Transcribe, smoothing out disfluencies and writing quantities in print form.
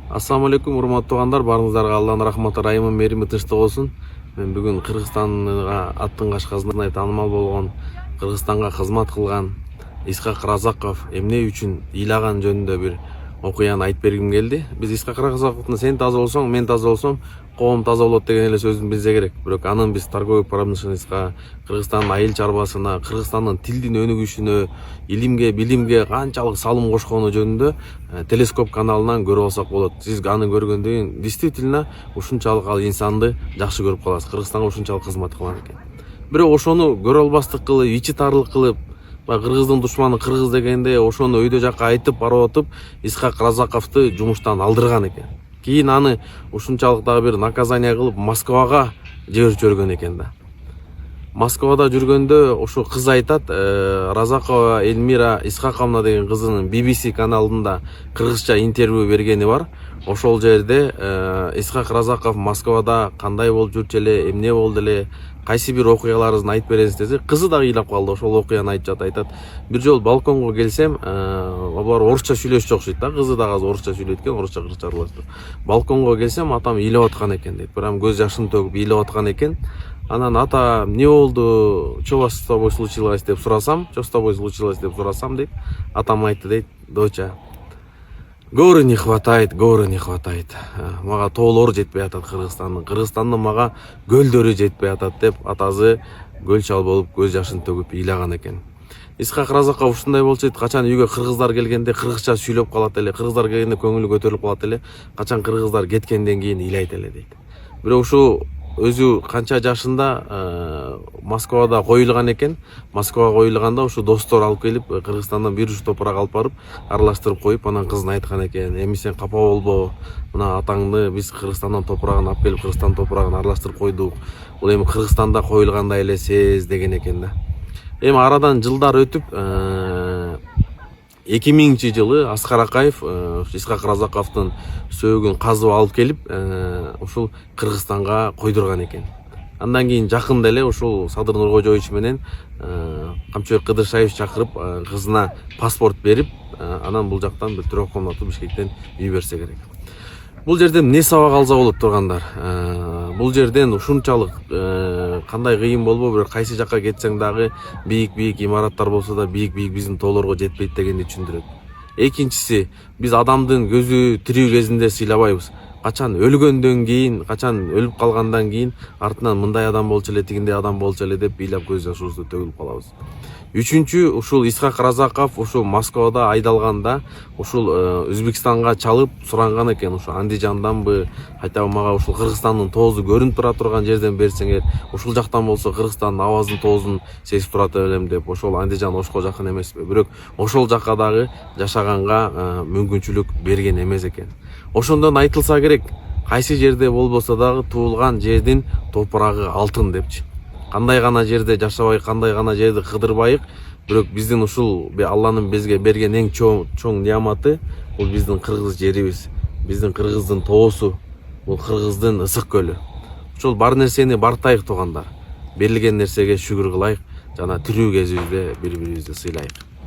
Assalamu алейкум, урматтуу туугандар, баарыңыздарга Алланын рахматы, райымы, мерими тынчтык болсун. Мен бүгүн Кыргызстанга аттын кашкасындай таанымал болгон, Кыргызстанга кызмат кылган Исхак Разаков эмне үчүн ыйлаган жөнүндө бир окуяны айтып бергим келди. Биз Исхак Разаковдун сен таза болсоң, мен таза болсом, коом таза болот деген эле сөзүн билсе керек. Бирок анын биз торговый промышленностька, Кыргызстандын айыл чарбасына, Кыргызстандын тилдин өнүгүшүнө, илимге, билимге канчалык салым кошкону жөнүндө телескоп каналынан көрүп алсак болот. Сиз аны көргөндөн кийин действительно ушунчалык ал инсанды жакшы көрүп каласыз. Кыргызстанга ушунчалык кызмат кылган экен. Бирок ошону көрө албастык кылып, ичи тарлык кылып, кыргыздын душманы кыргыз дегенде ошону өйдө жакка айтып барып атып, Исхак Разаковду жумуштан алдырган экен. Кийин аны ушунчалык дагы бир наказание кылып Москвага жиберип жиберген экен да. Москвада жүргөндө ошо кыз айтат, Разакова Эльмира Исхаковна деген кызынын BBC каналында кыргызча интервью бергени бар. Ошол жерде Исхак Разаков Москвада кандай болуп жүрчү эле, эмне болду эле, кайсы бир окуяларыңызды айтып бересиз десе, кызы дагы ыйлап калды. Ошол окуяны айтып айтат. Бир жолу балконго келсем, алар орусча сүйлөшчү окшойт да, кызы дагы орусча сүйлөйт экен, орусча кыргызча аралаштырып. Балконго келсем, атам ыйлап аткан экен дейт. Прям көз жашын төгүп ыйлап аткан экен. Анан ата эмне болду, что с тобой случилось деп сурасам, что с тобой случилось деп сурасам дейт. Атам айтты дейт, доча, горы не хватает. Мага тоолор жетпей атат Кыргызстандын мага көлдөрү жетпей атат деп атасы көл чал болуп көз жашын төгүп ыйлаган экен. Исхак Разаков ушундай болчу дейт, качан үйгө кыргыздар келгенде кыргызча сүйлөп калат эле, кыргыздар келгенде көңүлү көтөрүлүп калат эле, качан кыргыздар кеткенден кийин ыйлайт эле дейт. Бирок ушу өзү канча жашында Москвада коюлган экен. Москвага коюлганда ушу достор алып келип, Кыргызстандан бир уч топурак алып барып, аралаштырып коюп, анан кызына айткан экен, эми сен капа болбо, мына атаңды биз Кыргызстандан топурагын алып келип, Кыргызстан топурагын аралаштырып койдук. Бул эми Кыргызстанда коюлгандай эле сез деген экен да. Эми арадан жылдар өтүп, 2000-жылы Аскар Акаев Исхак Разаковдун сөөгүн казып алып келип, ушул Кыргызстанга койдурган экен. Андан кийин жакында эле ушул Садыр Нуркожоевич менен Камчыбек Кыдыршаевич чакырып, кызына паспорт берип, анан бул жактан бир трёх комнатуу Бишкектен үй берсе керек. Бул жерден эмне сабак алса болот тургандар? Бул жерден ушунчалык кандай кыйын болбо, бирок кайсы жакка кетсең дагы бийик имараттар болсо да бийик биздин тоолорго жетпейт дегенди түшүндүрөт. Экинчиси, биз адамдын көзү тирүү кезинде сыйлабайбыз. Качан өлгөндөн кийин, качан өлүп калгандан кийин артынан мындай адам болчу эле, тигиндей адам болчу эле деп ыйлап көз жашыбызды төгүп калабыз. Үчүнчү, ушул Исхак Разаков ушул Москвада айдалганда ушул Өзбекстанга чалып суранган экен, ушул Андижанданбы, кайтабы мага ушул Кыргызстандын тоозу көрүнүп тура турган жерден берсеңер, ушул жактан болсо Кыргызстандын абазын тоозун сезип турат элем деп, ошол Андижан Ошко жакын эмеспи, бирок ошол жакка дагы жашаганга мүмкүнчүлүк берген эмес экен. Ошондон айтылса керек, кайсы жерде болбосо дагы туулган жердин топурагы алтын депчи. Кандай гана жерде жашабайык, кандай гана жерди кыдырбайык, бирок биздин ушул Алланын бизге берген эң чоң неаматы бул биздин кыргыз жерибиз, биздин кыргыздын тоосу, бул кыргыздын ысык көлү. Ушул бар нерсени бартайык туугандар. Берилген нерсеге шүгүр кылайык жана тирүү кезибизде бири-бирибизди сыйлайык.